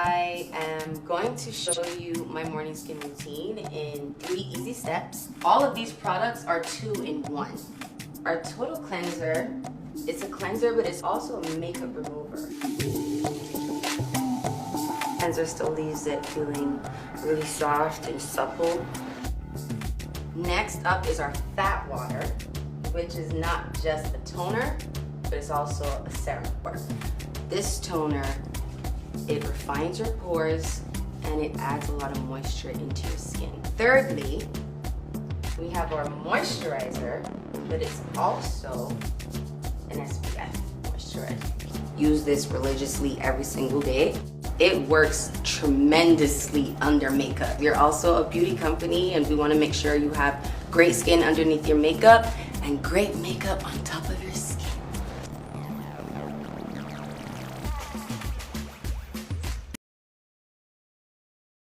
I am going to show you my morning skin routine in 3 easy steps. All of these products are 2-in-1. Our Total Cleanser, it's a cleanser, but it's also a makeup remover. Cleanser still leaves it feeling really soft and supple. Next up is our Fat Water, which is not just a toner, but it's also a serum. This toner, it refines your pores and it adds a lot of moisture into your skin. Thirdly, we have our moisturizer, but it's also an SPF moisturizer. Use this religiously every single day. It works tremendously under makeup. We're also a beauty company and we want to make sure you have great skin underneath your makeup and great makeup on top.